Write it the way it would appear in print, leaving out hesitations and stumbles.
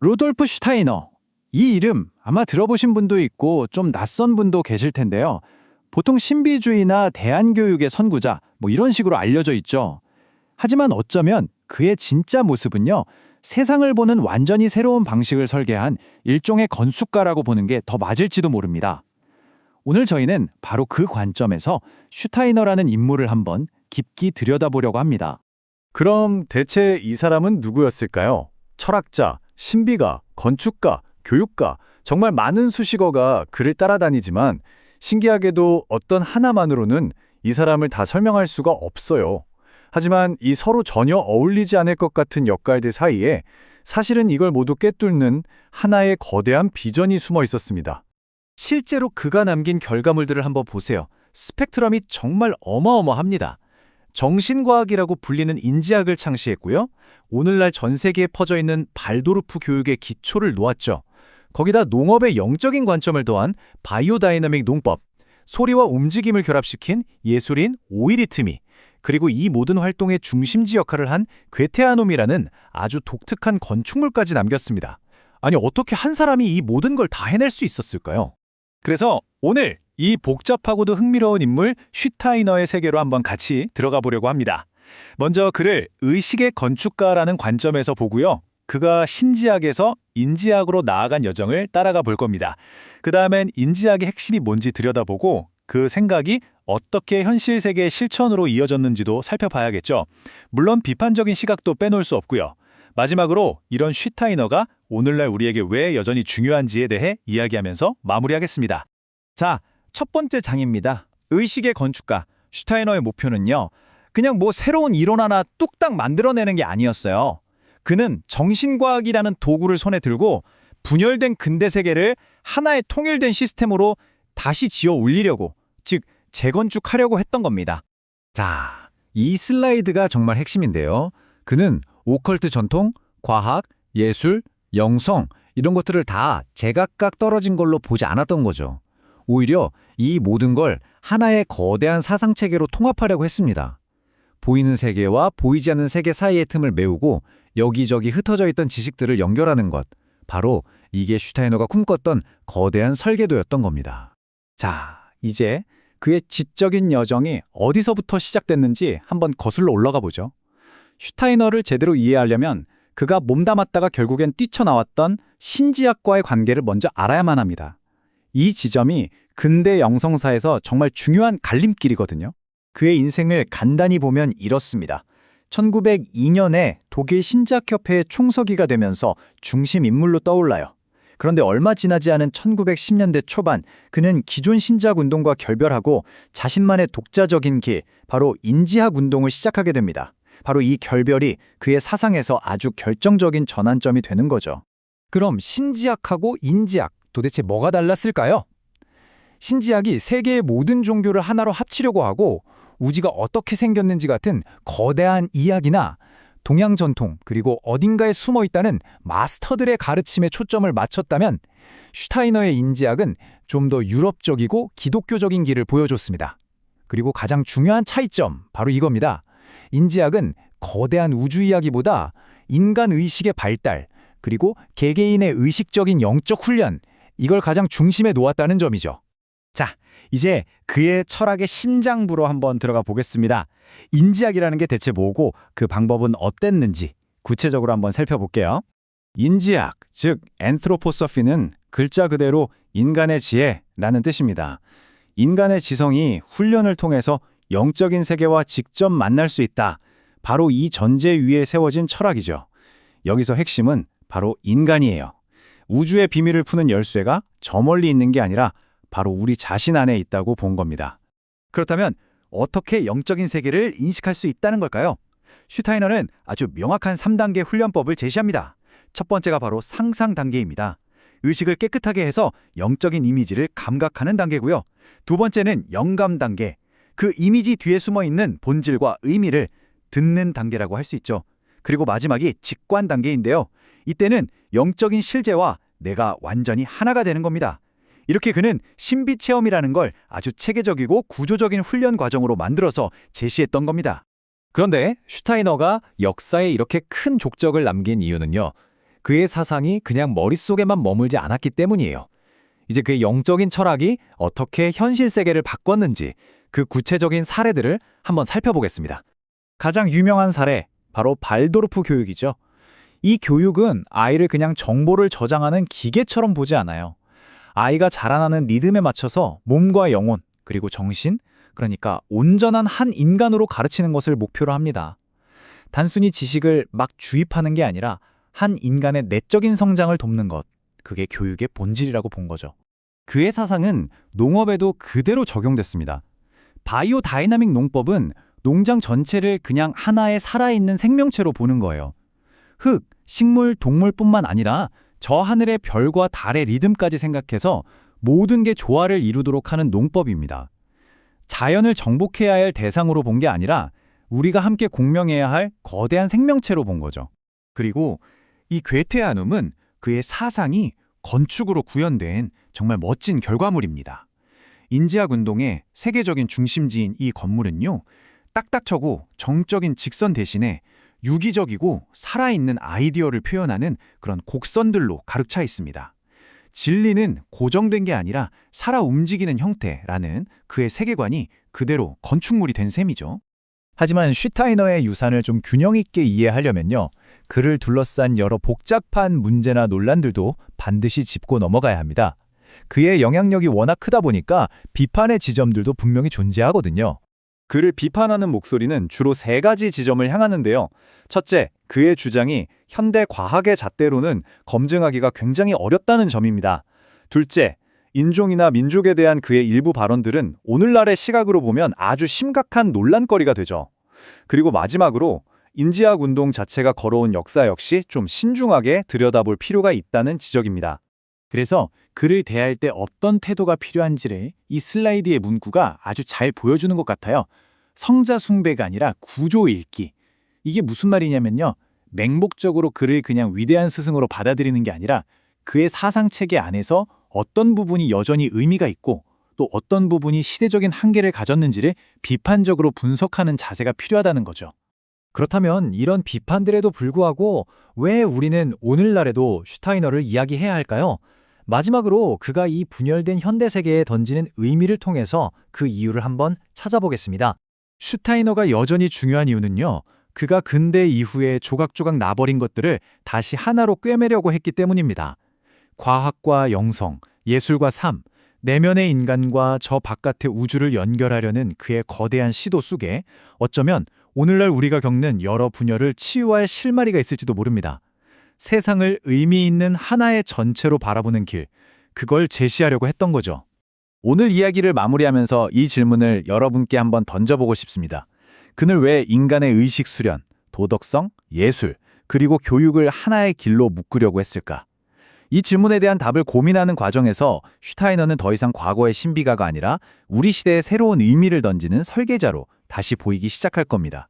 루돌프 슈타이너. 이 이름 아마 들어보신 분도 있고 좀 낯선 분도 계실 텐데요. 보통 신비주의나 대안교육의 선구자 이런 식으로 알려져 있죠. 하지만 어쩌면 그의 진짜 모습은요. 세상을 보는 완전히 새로운 방식을 설계한 일종의 건축가라고 보는 게 더 맞을지도 모릅니다. 오늘 저희는 바로 그 관점에서 슈타이너라는 인물을 한번 깊이 들여다보려고 합니다. 그럼 대체 이 사람은 누구였을까요? 철학자, 신비가, 건축가, 교육가, 정말 많은 수식어가 그를 따라다니지만 신기하게도 어떤 하나만으로는 이 사람을 다 설명할 수가 없어요. 하지만 이 서로 전혀 어울리지 않을 것 같은 역할들 사이에 사실은 이걸 모두 꿰뚫는 하나의 거대한 비전이 숨어 있었습니다. 실제로 그가 남긴 결과물들을 한번 보세요. 스펙트럼이 정말 어마어마합니다. 정신과학이라고 불리는 인지학을 창시했고요. 오늘날 전 세계에 퍼져 있는 발도르프 교육의 기초를 놓았죠. 거기다 농업의 영적인 관점을 더한 바이오다이나믹 농법, 소리와 움직임을 결합시킨 예술인 오이리트미, 그리고 이 모든 활동의 중심지 역할을 한 괴테아놈이라는 아주 독특한 건축물까지 남겼습니다. 아니, 어떻게 한 사람이 이 모든 걸 다 해낼 수 있었을까요? 그래서 오늘 이 복잡하고도 흥미로운 인물 슈타이너의 세계로 한번 같이 들어가 보려고 합니다. 먼저 그를 의식의 건축가라는 관점에서 보고요. 그가 신지학에서 인지학으로 나아간 여정을 따라가 볼 겁니다. 그 다음엔 인지학의 핵심이 뭔지 들여다보고 그 생각이 어떻게 현실 세계의 실천으로 이어졌는지도 살펴봐야겠죠. 물론 비판적인 시각도 빼놓을 수 없고요. 마지막으로 이런 슈타이너가 오늘날 우리에게 왜 여전히 중요한지에 대해 이야기하면서 마무리하겠습니다. 자, 첫 번째 장입니다. 의식의 건축가 슈타이너의 목표는요. 그냥 새로운 이론 하나 뚝딱 만들어내는 게 아니었어요. 그는 정신과학이라는 도구를 손에 들고 분열된 근대 세계를 하나의 통일된 시스템으로 다시 지어 올리려고, 즉 재건축하려고 했던 겁니다. 자, 이 슬라이드가 정말 핵심인데요. 그는 오컬트 전통, 과학, 예술, 영성 이런 것들을 다 제각각 떨어진 걸로 보지 않았던 거죠. 오히려 이 모든 걸 하나의 거대한 사상체계로 통합하려고 했습니다. 보이는 세계와 보이지 않는 세계 사이의 틈을 메우고 여기저기 흩어져 있던 지식들을 연결하는 것. 바로 이게 슈타이너가 꿈꿨던 거대한 설계도였던 겁니다. 자, 이제 그의 지적인 여정이 어디서부터 시작됐는지 한번 거슬러 올라가 보죠. 슈타이너를 제대로 이해하려면 그가 몸담았다가 결국엔 뛰쳐나왔던 신지학과의 관계를 먼저 알아야만 합니다. 이 지점이 근대 영성사에서 정말 중요한 갈림길이거든요. 그의 인생을 간단히 보면 이렇습니다. 1902년에 독일 신작협회의 총서기가 되면서 중심 인물로 떠올라요. 그런데 얼마 지나지 않은 1910년대 초반 그는 기존 신작 운동과 결별하고 자신만의 독자적인 길, 바로 인지학 운동을 시작하게 됩니다. 바로 이 결별이 그의 사상에서 아주 결정적인 전환점이 되는 거죠. 그럼 신지학하고 인지학, 도대체 뭐가 달랐을까요? 신지학이 세계의 모든 종교를 하나로 합치려고 하고 우주가 어떻게 생겼는지 같은 거대한 이야기나 동양 전통 그리고 어딘가에 숨어 있다는 마스터들의 가르침에 초점을 맞췄다면 슈타이너의 인지학은 좀 더 유럽적이고 기독교적인 길을 보여줬습니다. 그리고 가장 중요한 차이점, 바로 이겁니다. 인지학은 거대한 우주 이야기보다 인간 의식의 발달, 그리고 개개인의 의식적인 영적 훈련, 이걸 가장 중심에 놓았다는 점이죠. 자, 이제 그의 철학의 심장부로 한번 들어가 보겠습니다. 인지학이라는 게 대체 뭐고 그 방법은 어땠는지 구체적으로 한번 살펴볼게요. 인지학, 즉 앤트로포소피는 글자 그대로 인간의 지혜라는 뜻입니다. 인간의 지성이 훈련을 통해서 영적인 세계와 직접 만날 수 있다. 바로 이 전제 위에 세워진 철학이죠. 여기서 핵심은 바로 인간이에요. 우주의 비밀을 푸는 열쇠가 저 멀리 있는 게 아니라 바로 우리 자신 안에 있다고 본 겁니다. 그렇다면 어떻게 영적인 세계를 인식할 수 있다는 걸까요? 슈타이너는 아주 명확한 3단계 훈련법을 제시합니다. 첫 번째가 바로 상상 단계입니다. 의식을 깨끗하게 해서 영적인 이미지를 감각하는 단계고요. 두 번째는 영감 단계. 그 이미지 뒤에 숨어 있는 본질과 의미를 듣는 단계라고 할 수 있죠. 그리고 마지막이 직관 단계인데요. 이때는 영적인 실제와 내가 완전히 하나가 되는 겁니다. 이렇게 그는 신비 체험이라는 걸 아주 체계적이고 구조적인 훈련 과정으로 만들어서 제시했던 겁니다. 그런데 슈타이너가 역사에 이렇게 큰 족적을 남긴 이유는요. 그의 사상이 그냥 머릿속에만 머물지 않았기 때문이에요. 이제 그의 영적인 철학이 어떻게 현실 세계를 바꿨는지 그 구체적인 사례들을 한번 살펴보겠습니다. 가장 유명한 사례, 바로 발도르프 교육이죠. 이 교육은 아이를 그냥 정보를 저장하는 기계처럼 보지 않아요. 아이가 자라나는 리듬에 맞춰서 몸과 영혼, 그리고 정신, 그러니까 온전한 한 인간으로 가르치는 것을 목표로 합니다. 단순히 지식을 막 주입하는 게 아니라 한 인간의 내적인 성장을 돕는 것, 그게 교육의 본질이라고 본 거죠. 그의 사상은 농업에도 그대로 적용됐습니다. 바이오 다이나믹 농법은 농장 전체를 그냥 하나의 살아있는 생명체로 보는 거예요. 흙, 식물, 동물뿐만 아니라 저 하늘의 별과 달의 리듬까지 생각해서 모든 게 조화를 이루도록 하는 농법입니다. 자연을 정복해야 할 대상으로 본 게 아니라 우리가 함께 공명해야 할 거대한 생명체로 본 거죠. 그리고 이 괴테 아눔은 그의 사상이 건축으로 구현된 정말 멋진 결과물입니다. 인지학 운동의 세계적인 중심지인 이 건물은요, 딱딱하고 정적인 직선 대신에 유기적이고 살아있는 아이디어를 표현하는 그런 곡선들로 가득 차 있습니다. 진리는 고정된 게 아니라 살아 움직이는 형태라는 그의 세계관이 그대로 건축물이 된 셈이죠. 하지만 슈타이너의 유산을 좀 균형 있게 이해하려면요, 그를 둘러싼 여러 복잡한 문제나 논란들도 반드시 짚고 넘어가야 합니다. 그의 영향력이 워낙 크다 보니까 비판의 지점들도 분명히 존재하거든요. 그를 비판하는 목소리는 주로 세 가지 지점을 향하는데요. 첫째, 그의 주장이 현대 과학의 잣대로는 검증하기가 굉장히 어렵다는 점입니다. 둘째, 인종이나 민족에 대한 그의 일부 발언들은 오늘날의 시각으로 보면 아주 심각한 논란거리가 되죠. 그리고 마지막으로 인지학 운동 자체가 걸어온 역사 역시 좀 신중하게 들여다볼 필요가 있다는 지적입니다. 그래서 그를 대할 때 어떤 태도가 필요한지를 이 슬라이드의 문구가 아주 잘 보여주는 것 같아요. 성자 숭배가 아니라 구조 읽기. 이게 무슨 말이냐면요, 맹목적으로 그를 그냥 위대한 스승으로 받아들이는 게 아니라 그의 사상체계 안에서 어떤 부분이 여전히 의미가 있고 또 어떤 부분이 시대적인 한계를 가졌는지를 비판적으로 분석하는 자세가 필요하다는 거죠. 그렇다면 이런 비판들에도 불구하고 왜 우리는 오늘날에도 슈타이너를 이야기해야 할까요? 마지막으로 그가 이 분열된 현대 세계에 던지는 의미를 통해서 그 이유를 한번 찾아보겠습니다. 슈타이너가 여전히 중요한 이유는요, 그가 근대 이후에 조각조각 나버린 것들을 다시 하나로 꿰매려고 했기 때문입니다. 과학과 영성, 예술과 삶, 내면의 인간과 저 바깥의 우주를 연결하려는 그의 거대한 시도 속에 어쩌면 오늘날 우리가 겪는 여러 분야를 치유할 실마리가 있을지도 모릅니다. 세상을 의미 있는 하나의 전체로 바라보는 길, 그걸 제시하려고 했던 거죠. 오늘 이야기를 마무리하면서 이 질문을 여러분께 한번 던져보고 싶습니다. 그는 왜 인간의 의식 수련, 도덕성, 예술, 그리고 교육을 하나의 길로 묶으려고 했을까? 이 질문에 대한 답을 고민하는 과정에서 슈타이너는 더 이상 과거의 신비가가 아니라 우리 시대의 새로운 의미를 던지는 설계자로 다시 보이기 시작할 겁니다.